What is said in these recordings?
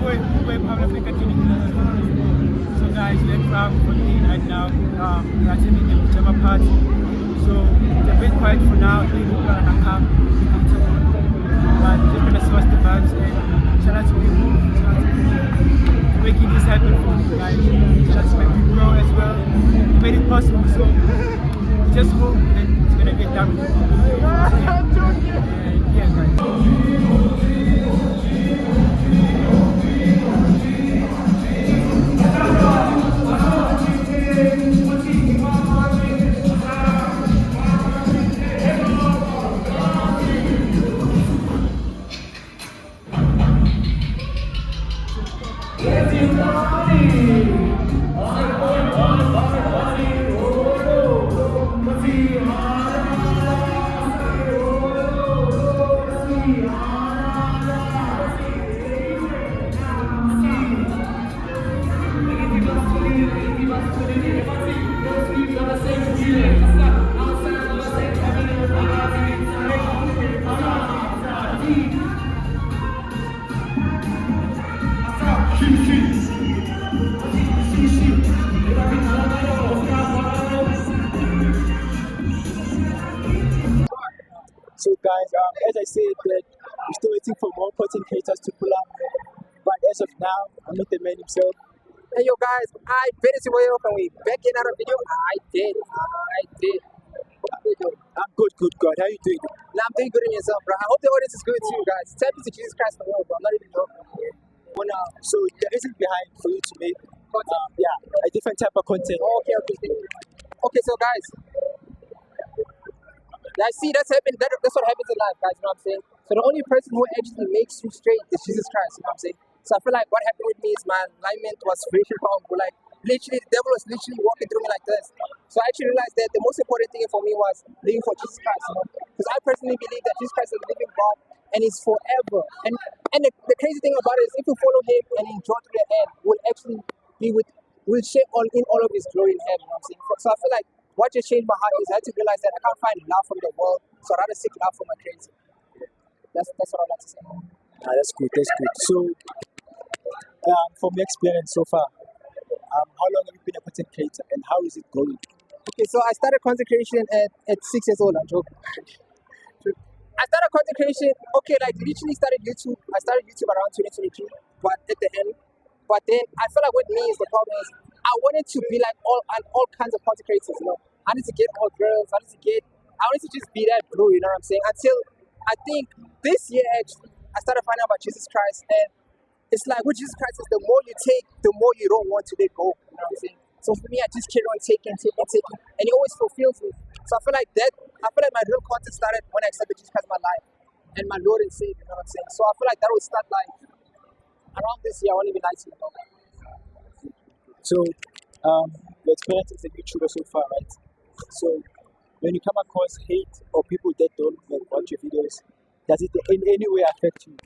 So guys, let's have 14 right now. We are attending the Pyjama Party. So it's a bit quiet for now. People are gonna come. But just gonna see what's the vibes and shout out to people. Shout out to people making this happen for you guys. Shout out to my big bro as well. He made it possible. So just hope that it's gonna get done. And yeah, guys. So guys, as I said, that we're still waiting for more content creators to pull up. But as of now, I met the man himself. Hey yo guys, I bet it's way off and we back in another video. I did. I'm good, God. How you doing? Nah, I'm doing good in yourself, bro. I hope the audience is good too, guys. Tap into Jesus Christ for real, bro. I'm not even joking. So the reason behind for you to make a different type of content. Okay, so guys, I see that's happened. That's what happens in life, guys. You know what I'm saying? So the only person who actually makes you straight is Jesus Christ. You know what I'm saying? So I feel like what happened with me is my alignment was very wrong. But like literally, the devil was literally walking through me like this. So I actually realized that the most important thing for me was living for Jesus Christ. You know? Because I personally believe that Jesus Christ is a living God and is forever. And the crazy thing about it is, if you follow Him and enjoy to the end, will share in all of His glory in heaven. You know what I'm saying? So I feel like what just changed my heart is I had to realize that I can't find love from the world, so I'd rather seek love from my Creator. That's what I'd like to say. That's good. So, from your experience so far, how long have you been a content creator and how is it going? Okay, so I started content creation at 6 years old. I'm joking. I started content creation, literally started YouTube. I started YouTube around 2023, but at the end. But then I feel like with me is the problem is I wanted to be like all kinds of content creators, you know. I wanted to get all girls. I wanted to just be that blue, you know what I'm saying? Until I think this year actually, I started finding out about Jesus Christ, and it's like with Jesus Christ is the more you take, the more you don't want to let go. You know what I'm saying? So for me, I just keep on taking, and it always fulfills me. So I feel like my real content started when I accepted Jesus Christ in my life and my Lord and Savior. You know what I'm saying? So I feel like that will start like around this year. I won't even lie to you. So, your experience as a YouTuber so far, right? So, when you come across hate or people that don't watch your videos, does it in any way affect you?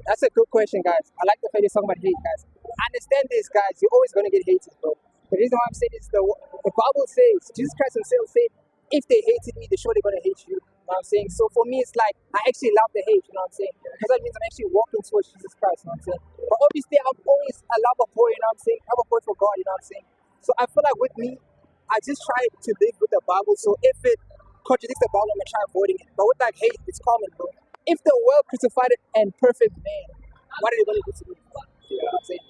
That's a good question, guys. I like the fact you're talking about hate, guys. Understand this, guys. You're always going to get hated, bro. The reason why I'm saying this is the Bible says, Jesus Christ himself said, if they hated me, they're surely going to hate you. You know what I'm saying? So for me, it's like, I actually love the hate, you know what I'm saying? Because that means I'm actually walking towards Jesus Christ, you know what I'm saying? But obviously, I'm always a lover boy, you know what I'm saying? I'm a boy for God, you know what I'm saying? So I feel like with me, I just try to live with the Bible. So if it contradicts the Bible, I'm going to try avoiding it. But with like hate, it's common, bro. If the world crucified and perfect man, what are they going to do to me? You know what I'm saying?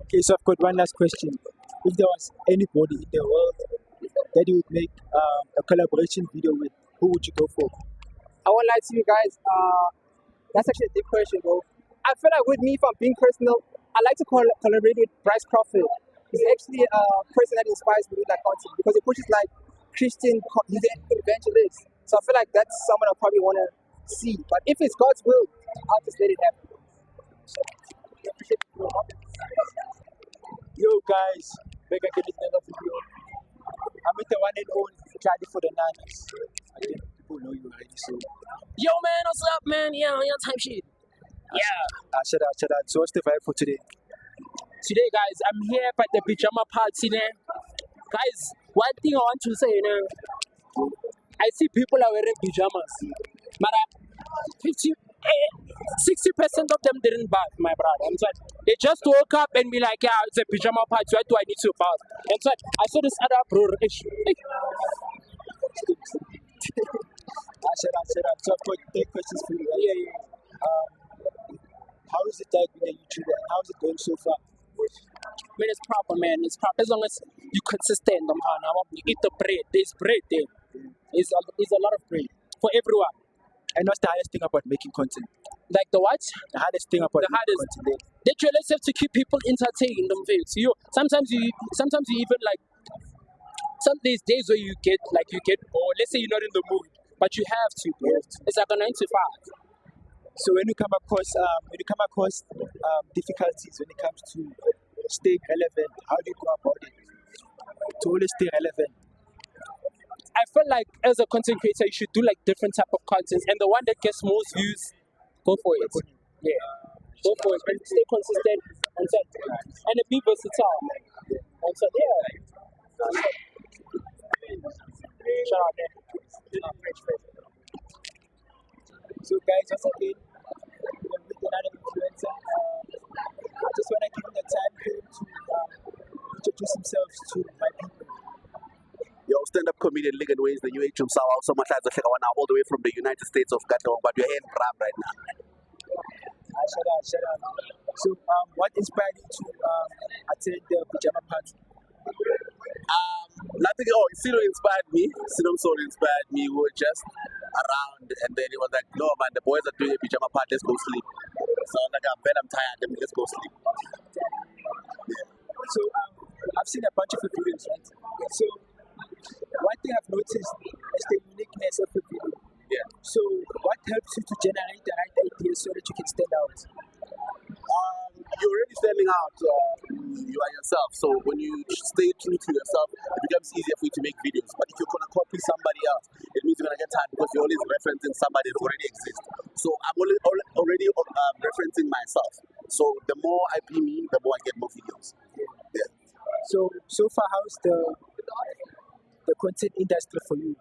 Okay, so I've got one last question. If there was anybody in the world that you would make a collaboration video with, who would you go for? I won't lie to you guys. That's actually a deep question, bro. I feel like with me, if I'm being personal, I like to collaborate with Bryce Crawford. He's actually a person that inspires me with that content because he pushes like Christian, he's an evangelist. So I feel like that's someone I probably want to see. But if it's God's will, I'll just let it happen. Yo guys, back again with another video. I'm with the one and only tladi4denanz. I think people know you already, so. Yo man, what's up man? Yeah, on your time shit. Shout out. So what's the vibe for today? Today guys, I'm here at the Pyjama Party. Guys, one thing I want to say, you know, I see people are wearing pajamas. But 60% of them didn't bath, my brother. I'm sorry. They just woke up and be like, yeah, it's a pyjama party. Why do I need to bath? And so I saw this other bro. Shut up. So I've got 3 questions for you. Right? Yeah. How is it like being a YouTuber? How is it going so far? Man, it's proper, man. It's proper. As long as you consistent, you eat the bread. There's bread there. There's a lot of bread for everyone. And what's the hardest thing about making content? Like the what? The hardest thing about The making hardest. content. That you always have to keep people entertained. You sometimes you even like these days where you get bored. Let's say you're not in the mood, but you have to. It's like a 9 to 5. So when you come across difficulties when it comes to staying relevant, how do you go about it to always stay relevant? I feel like as a content creator, you should do like different type of content, and the one that gets most views, go for it. Yeah, go for it. And stay consistent and be versatile. And so shout out there. So guys, once again, we're with another influencer. I just want to give him the time for him to introduce himself to my people. Yo, stand-up comedian Ligan Ways, the UH Msawa, so much as a all the way from the United States of Gatong, but you're here in Bram right now. Shut up. So, what inspired you to attend the Pyjama Party? Nothing. Oh, Sino inspired me. Sino Soul inspired me. We were just around, and then he was like, "No, man, the boys are doing a pyjama party. Let's go sleep." So I was like, I'm tired. Let's go sleep." So, I've seen a bunch of your videos, right? So, one thing I've noticed is the uniqueness of the video. Yeah. So, what helps you to generate the right ideas so that you can stand out? You're already standing out. You are yourself. So when you stay true to yourself, it becomes easier for you to make videos. But if you're gonna copy somebody else, it means you're gonna get tired because you're always referencing somebody that already exists. So I'm already referencing myself. So the more I be me, the more I get more videos. Yeah. So far, how's the content industry for you?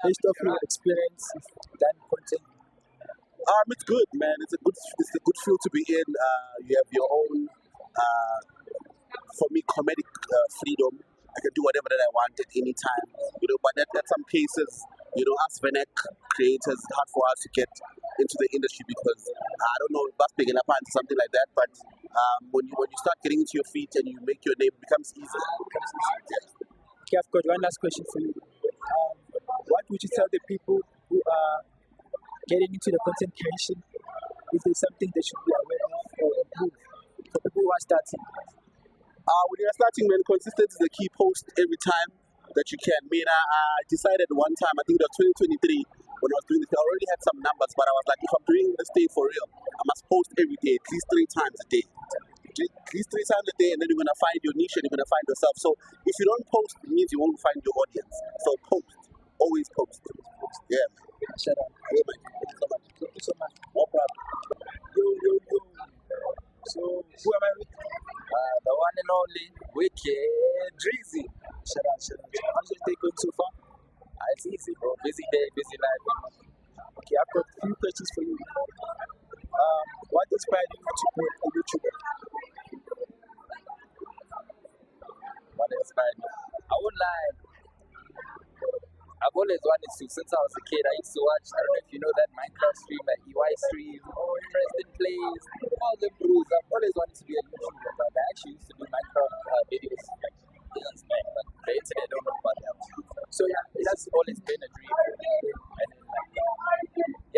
Based off your experience done content. It's good, man. It's a good field to be in. You have your own, for me, comedic freedom. I can do whatever that I want at any time, But at some cases, us Venek creators, it's hard for us to get into the industry because I don't know if us big enough into something like that. But when you start getting into your feet and you make your name, it becomes easier. Okay, I've got one last question for you. What would you tell the people who are getting into the content creation, if there's something they should be aware of or improve for people who are starting? When you're starting, man, consistency is the key. Post every time that you can. I decided one time, I think it was 2023, when I was doing this, I already had some numbers, but I was like, if I'm doing this thing for real, I must post every day, at least 3 times a day. At least 3 times a day, and then you're going to find your niche and you're going to find yourself. So if you don't post, it means you won't find your audience. So post. Always post. Yeah. Shut up. Yeah, man. Thank you so much. No problem. Yo. So, who am I with? The one and only Wicked Drizzy. Shut up. How's your day going so far? It's easy, bro. Busy day, busy life. Okay, I've got a few questions for you. What inspired you to be a YouTuber? What inspired me? I won't lie. I've always wanted to, since I was a kid, I used to watch, I don't know if you know that Minecraft stream, that EY stream, Preston Plays, all the brews. I've always wanted to be a YouTuber, but I actually used to do Minecraft videos like years back, but the internet don't know about that. So yeah, that's always been a dream. And then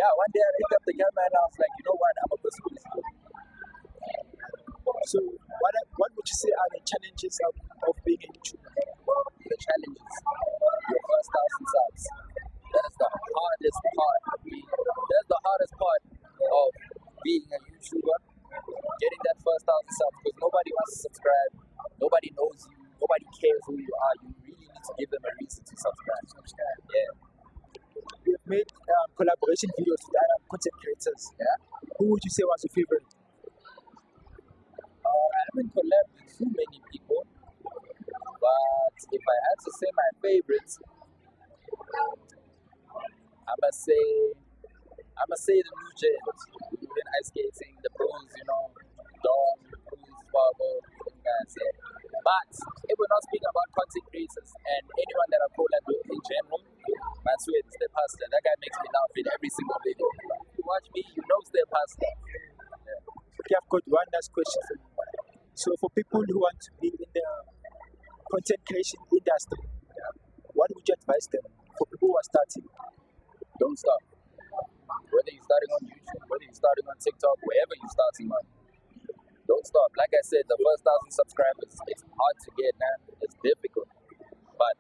one day I picked up the camera and I was like, you know what, I'm a pussy. So, what would you say are the challenges of being a YouTuber? The challenges, your first 1,000 subs. That's the hardest part of being. That's the hardest part of being a YouTuber. Getting that first 1,000 subs, because nobody wants to subscribe, nobody knows you, nobody cares who you are. You really need to give them a reason to subscribe. Yeah. We have made collaboration videos with other content creators. Yeah. Who would you say was your favorite? I haven't collabed with too many people, but if I had to say my favorites, I must say I'ma say the new gens, doing ice skating, the pros, you know, Dom, Bruce, Barbo, guys. Yeah. But if we're not speaking about content creators and anyone that I collab with in general, man, swear, Step Pasta, that guy makes me laugh in every single video. You watch me, you know Step Pasta. Yeah. Okay, I've got one last question for you. So for people who want to be in the content creation industry, what would you advise them for people who are starting? Don't stop. Whether you're starting on YouTube, whether you're starting on TikTok, wherever you're starting on, don't stop. Like I said, the first 1,000 subscribers, it's hard to get, man. It's difficult. But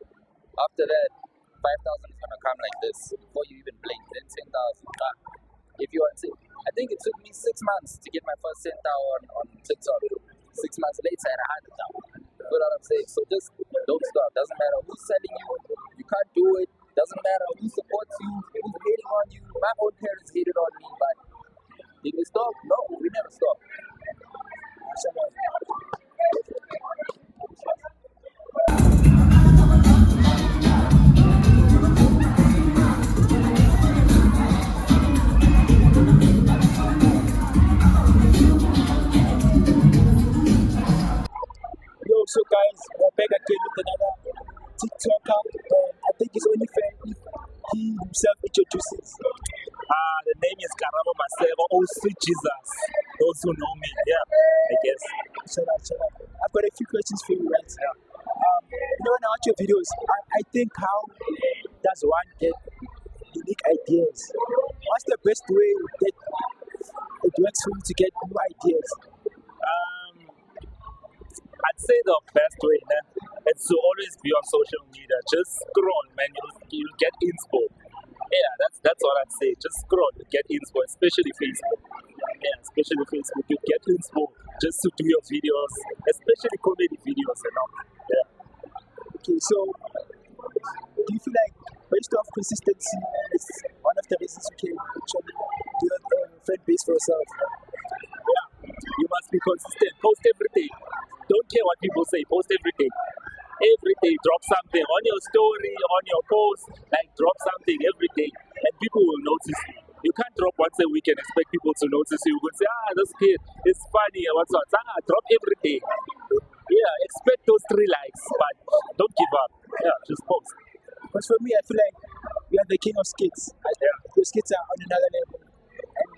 after that, 5,000 is going to come like this before you even blink. Then 10,000. But if you want to, I think it took me 6 months to get my first 10,000 on TikTok. 6 months later, I had 100,000. You know what I'm saying? So just don't stop. Doesn't matter who's selling you. You can't do it. Doesn't matter who supports you, who's hating on you. My own parents hated on me, but did we stop? No, we never stop. Yo, so guys, we're back again with another TikToker. I think it's only fair if he himself introduces. The name is Karabo Masebo, also Jesus. Those who know me, yeah, I guess. Shut up. I've got a few questions for you, right? You know, when I watch your videos, I think how does one get unique ideas? What's the best way that it works for you to get new ideas? I'd say the best way is to always be on social media. Just scroll, man. You'll get inspo. Yeah, that's what I'd say. Just scroll, you get inspo, especially Facebook. Yeah, especially Facebook. You get inspo just to do your videos, especially comedy videos, you know. Yeah. Okay, so do you feel like based off consistency is one of the reasons you can actually build a fan base for yourself? Yeah, you must be consistent. Post every day. Don't care what people say. Post every day. Every day, drop something on your story, on your post. Like, drop something every day, and people will notice you. You can't drop once a week and expect people to notice you. You can say, this kid is funny and what's what. Drop every day. Yeah, expect those 3 likes, but don't give up. Yeah, just post. Because for me, I feel like you are the king of skits. Your skits are on another level. And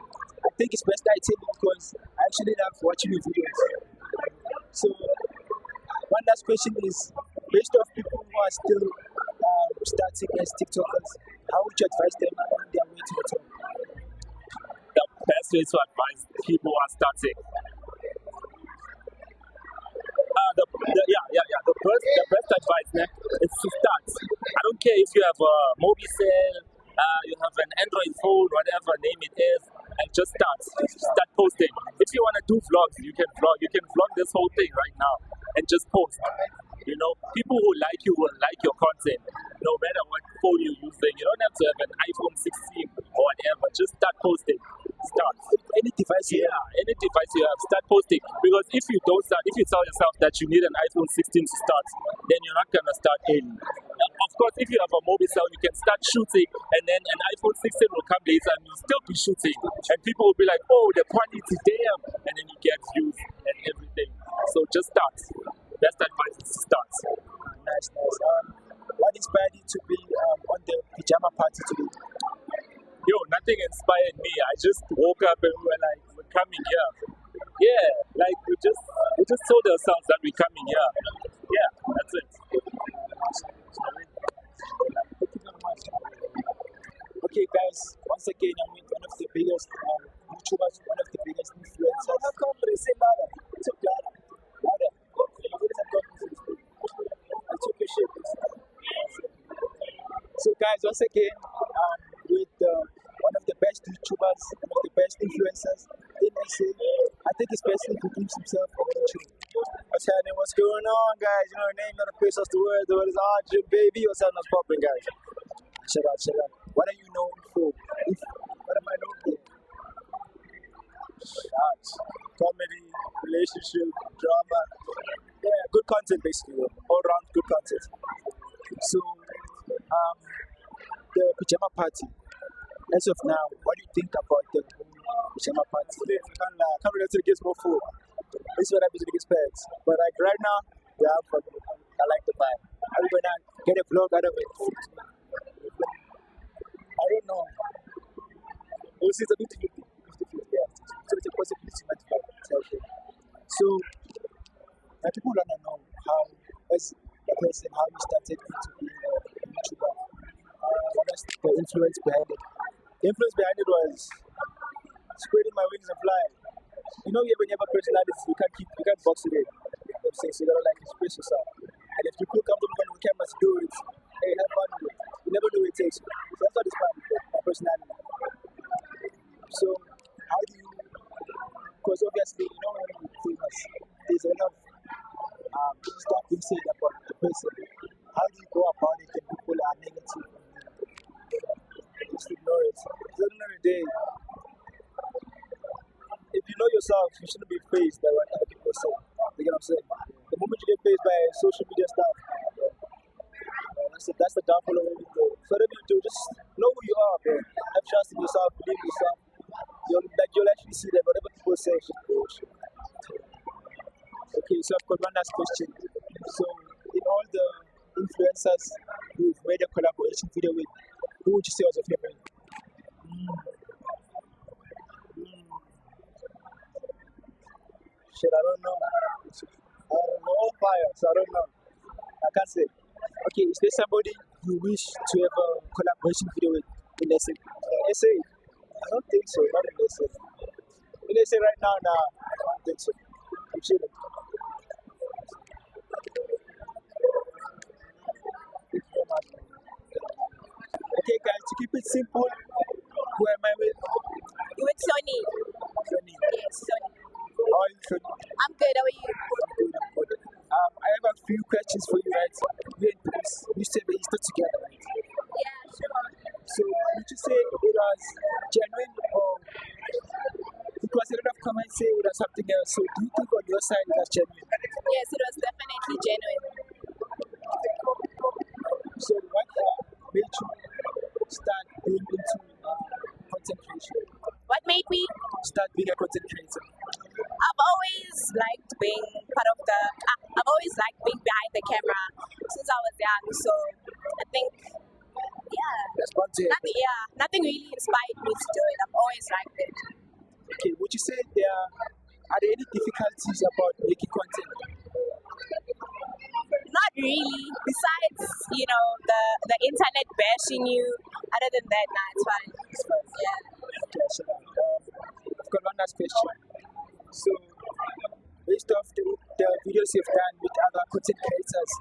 I think it's best I tell you because I actually love watching your videos. So, one last question is, based off people who are still starting as TikTokers, how would you advise them on their way to the top? The best way to advise people who are starting. The best advice is to start. I don't care if you have a mobile cell, you have an Android phone, whatever name it is, and just start. Start posting. If you want to do vlogs, you can vlog. You can vlog this whole thing right now and just post. You know, people who like you will like your content, no matter what phone you're using. You don't have to have an iPhone 16 or whatever. Just start posting. Start. Any device you have. Any device you have, start posting. Because if you don't start, if you tell yourself that you need an iPhone 16 to start, then you're not gonna start early. Of course, if you have a mobile cell, you can start shooting, and then an iPhone 16 will come later, and you'll still be shooting, and people will be like, "Oh, the quality, damn!" And then you get views and everything. So just start. Best advice is to start. Nice. What inspired you to be on the Pyjama Party today? Yo, nothing inspired me. I just woke up and we were like, we're coming here. Yeah, like we just told ourselves that we're coming here. Yeah, that's it. Okay, guys, once again, I'm with one of the biggest YouTubers, one of the biggest influencers. So, guys, once again, with one of the best YouTubers, one of the best influencers in SA. I think it's best if he keeps himself on YouTube. What's happening? What's going on, guys? You know the name of the place, that's the word. The word is arjin, baby. What's happening? What's popping, guys? Shut up. What are you known for? What am I known for? Shots, comedy, relationship, drama. Yeah, good content, basically. All round good content. So, the Pyjama Party, as of now, what do you think about the Pyjama Party. Today, I can't relate to the kids more food. This is what happens to the kids' parents. But like right now, yeah, I like the vibe. I'm gonna get a vlog out of it. I don't know. We'll see, it's a 50-50. 50-50, yeah. So it's a possibility not to So, people want to know how, as a person, how you started into being a YouTuber. What was the influence behind it? The influence behind it was spreading my wings and flying. You know, when you have a personality, you can't box it in. You know what I'm saying? So you gotta like express yourself. And if you feel comfortable on the camera to do it, hey, have fun with it. You never know what it takes you. So that's what is fun with my personality. So, how do you, because obviously, you know, when you're famous, there's a lot of stuff being said about the person. How do you go about it when people are negative? Just ignore it. At the end of the day, if you know yourself, you shouldn't be fazed by what other people say. You get what I'm saying? The moment you get fazed by social media stuff, that's the downfall of everything. So whatever you do, just know who you are, bro. Have trust in yourself, believe in yourself. You'll actually see that whatever people say is just bullshit. Okay, so I've got one last question. So in all the influencers who've made a collaboration video with, who would you say was your favorite? Shit, I don't know. All fire, so I don't know. I can't say. Okay, is there somebody you wish to have a collaboration video with in SA? SA? I don't think so, not in SA. In SA right now, nah, I don't think so. I'm chilling. Thank you very much. Okay, guys, to keep it simple, who am I with? With Sony. Johnny. Yes, Sony. How are you, Johnny? I'm good. How are you? Good. I have a few questions for you, right? You said that you still together, right? Yeah, sure. So, would you say it was genuine or because a lot of comments say it was something else? So, do you think on your side it was genuine? Yes, it was definitely genuine. So, what made you start being into content creation? What made me? Start being a content creator? I've always liked being part of the. I've always liked being behind the camera since I was young. So I think, yeah, nothing really inspired me to do it. I've always liked it. Okay, would you say are there any difficulties about making content? Not really. Besides, the internet bashing you. Other than that, nah, it's fine. It's fine. Yeah. Okay, so I've got one last question. So, based off the videos you've done with other content creators,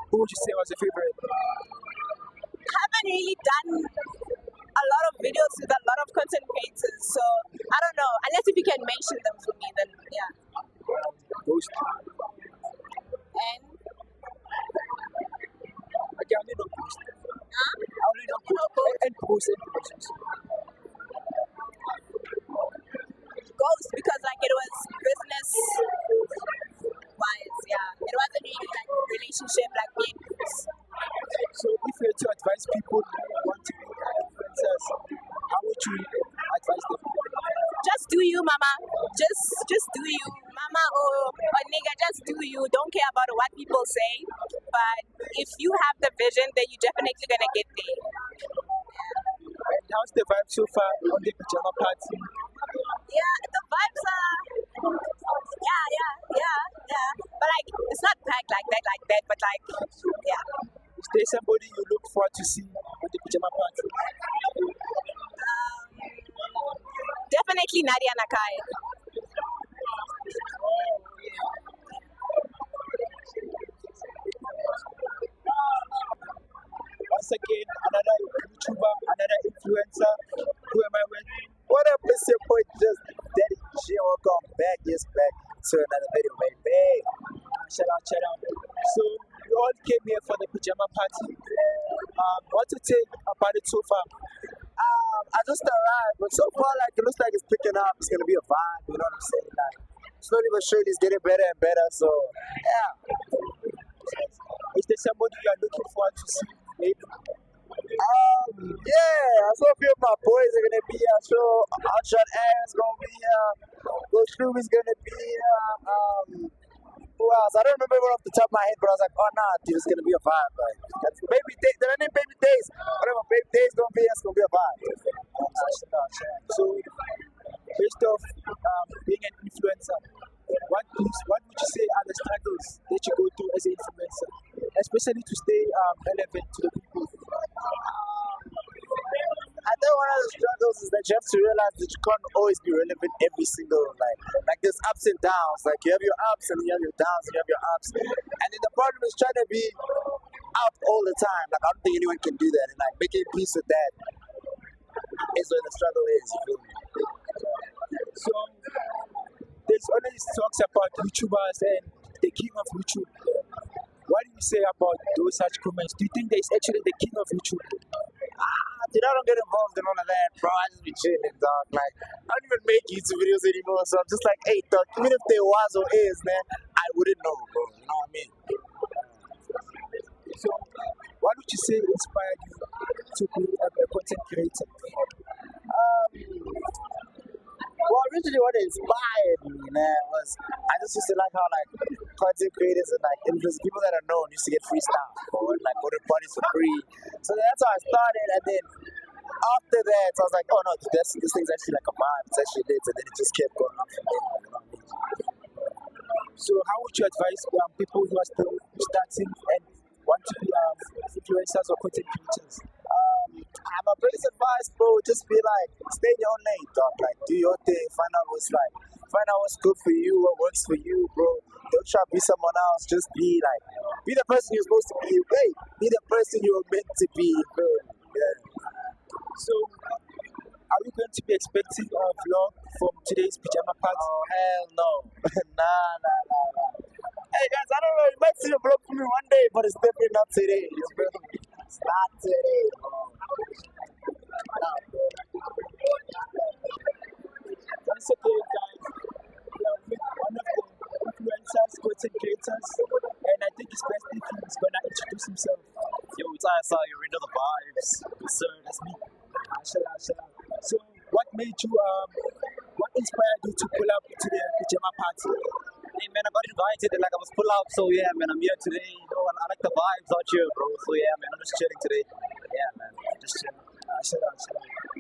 who would you say was your favorite? I haven't really done a lot of videos with a lot of content creators, so I don't know. Unless if you can mention them for me, then yeah. Ghost. And Okay, I only know Ghost. huh? I only know Ghost. And Ghost. Ghost, because like it was business wise, yeah. It wasn't really like relationship like me and Ghost. So, if you were to advise people who want to be influencers, how would you advise them? Just do you, mama. Just do you, mama or nigga. Just do you. Don't care about what people say. But if you have the vision, then you're definitely gonna get there. And how's the vibe so far on the Pyjama Party? Yeah, the vibes are. Yeah. But like, it's not packed like that. But like, yeah. Is there somebody you look forward to see on the Pyjama Party? Definitely Nadia Nakai. Once again, another YouTuber, another influencer. Who am I with? What up, it's your boy justdaddyg. Welcome back, back to another video, baby. Shout out. So, we all came here for the Pyjama Party. What to take about it so far? I just arrived, but so far, like, it looks like it's picking up. It's gonna be a vibe, you know what I'm saying? Like, slowly but surely, it's getting better and better. So, yeah. Is there somebody you are looking forward to see? Maybe. Yeah, I saw a few of my boys are gonna be here. So Arjin Aaron's gonna be here. Coach Ruby's gonna be here. Who else? I don't remember everyone off the top of my head, but I was like, oh nah, dude, it's gonna be a vibe. Like, that's baby days. Did I name baby days? Whatever, baby days gonna be, it's gonna be a vibe. So, based off being an influencer, what would you say are the struggles that you go through as an influencer, especially to stay relevant to the people? I think one of the struggles is that you have to realize that you can't always be relevant every single like there's ups and downs. Like you have your ups and you have your downs and you have your ups. And then the problem is trying to be up all the time. Like I don't think anyone can do that. And like making peace with that is where the struggle is. You feel me? So there's always talks about YouTubers and the king of YouTube. What do you say about those such comments? Do you think there's actually the king of YouTube? Dude, I don't get involved in all of that, bro. I just be chilling, dog. Like, I don't even make YouTube videos anymore, so I'm just like, hey, dog, even if there was or is, man, I wouldn't know, bro. You know what I mean? So, what would you say inspired you to be a content creator? Well, originally what inspired me, man, was I just used to like how like content creators and like influencers, people that are known used to get freestyle or like go to parties for free. So that's how I started, and then after that, so I was like, oh no, this thing's actually like a vibe. It's actually lit, and then it just kept going on from there. You know what I mean? So, how would you advise people who are still starting and want to be influencers or content creators? My biggest advice, bro, just be like, stay in your own lane, dog. Like, do your thing, find out what's good for you, what works for you, bro. Don't try to be someone else. Just be the person you're supposed to be. Hey, be the person you were meant to be, bro. Yeah. So, are we going to be expecting a vlog from today's Pyjama Party? Oh, hell no. Nah. Hey, guys, I don't know. You might see a vlog from me one day, but it's definitely not today. You feel me? It's not today, bro. Once again, guys, we are with one of the influencers, content creators, and I think it's best if he's gonna introduce himself. Yo, it's ISI, you already know the vibes. Yes, sir, that's me. Ashala. So, what made you, what inspired you to pull up to the Pyjama Party? Hey man, I got invited and like I was pull up, so yeah man, I'm here today. You know, I like the vibes out here, bro. So yeah man, I'm just chilling today. Yeah man, just chilling. Ashala.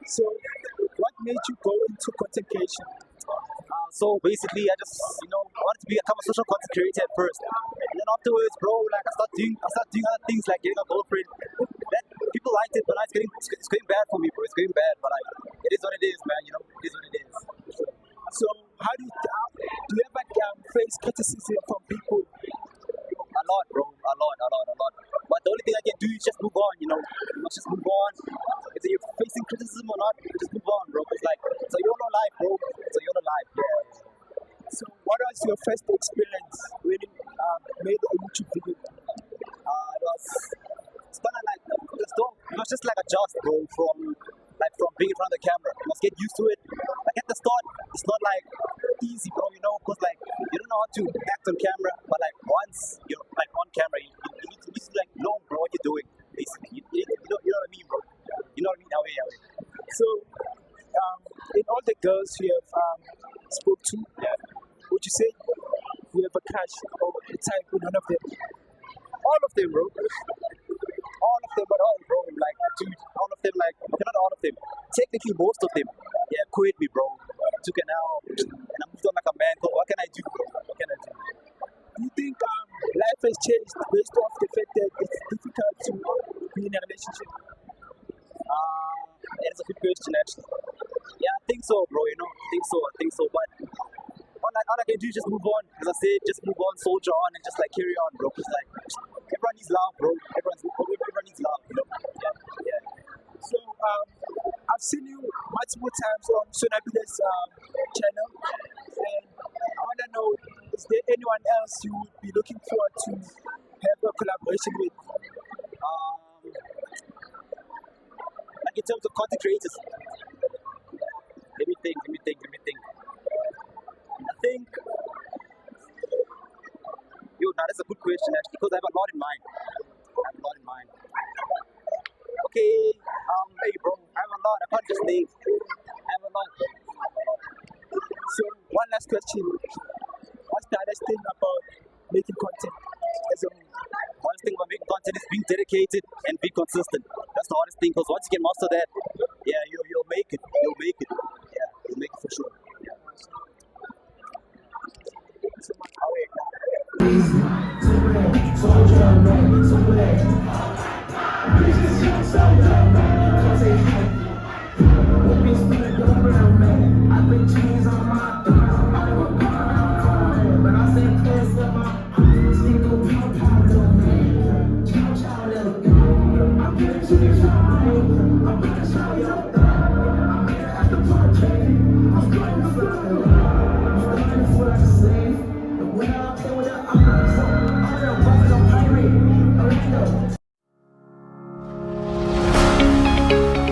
So, what made you go into content creation? So basically, I just I wanted to become a social content creator at first, and then afterwards, bro, like I started doing other things like getting a girlfriend. That people liked it, but now it's getting bad for me, bro. It's getting bad, but like it is what it is, man. You know, it is what it is. So, how do you ever face criticism from people? A lot, bro. A lot. But the only thing I can do is just move on, you know. Just move on. If you're facing criticism or not, just move on, bro. It's like, so you're not life, bro. So you're not life, yeah. So what was your first experience when you made a YouTube video? It's kind of like, it was just like a just, bro, from being in front of the camera. You must get used to it. Like at the start, it's not like easy, bro, you know, because like you don't know how to act on camera, but like once you're like on camera, you need to like know, bro, what you're doing. Basically, you know what I mean, bro. You know what I mean? Away. So, in all the girls you have spoke to, would you say you have a crush or a type with none of them? All of them, bro. All of them, but all, bro. Like, dude, all of them, like, okay, not all of them. Technically, most of them, quit me, bro. Took an L, and I moved on like a man. But what can I do, bro? What can I do? Do you think life has changed based off the fact that it's difficult to be in a relationship? It's a good question, actually. Yeah, I think so, bro. You know, I think so. But all I can do is just move on. As I said, just move on, soldier on, and just like carry on, bro. Because like everyone needs love, bro. Everyone needs love, you know. Yeah. So I've seen you multiple times on Sonabile's channel, and I want to know, is there anyone else you would be looking forward to have a collaboration with? Like in terms of content creators. Let me think. I think, that's a good question actually, because I have a lot in mind. okay. Hey, bro, I have a lot. I can't just name. I have a lot. So one last question. What's the hardest thing about making content as a whole? Hardest thing about making content is being dedicated and be consistent. That's the hardest thing, because once you can master that, yeah, you'll make it. You'll make it. Yeah, you'll make it for sure. So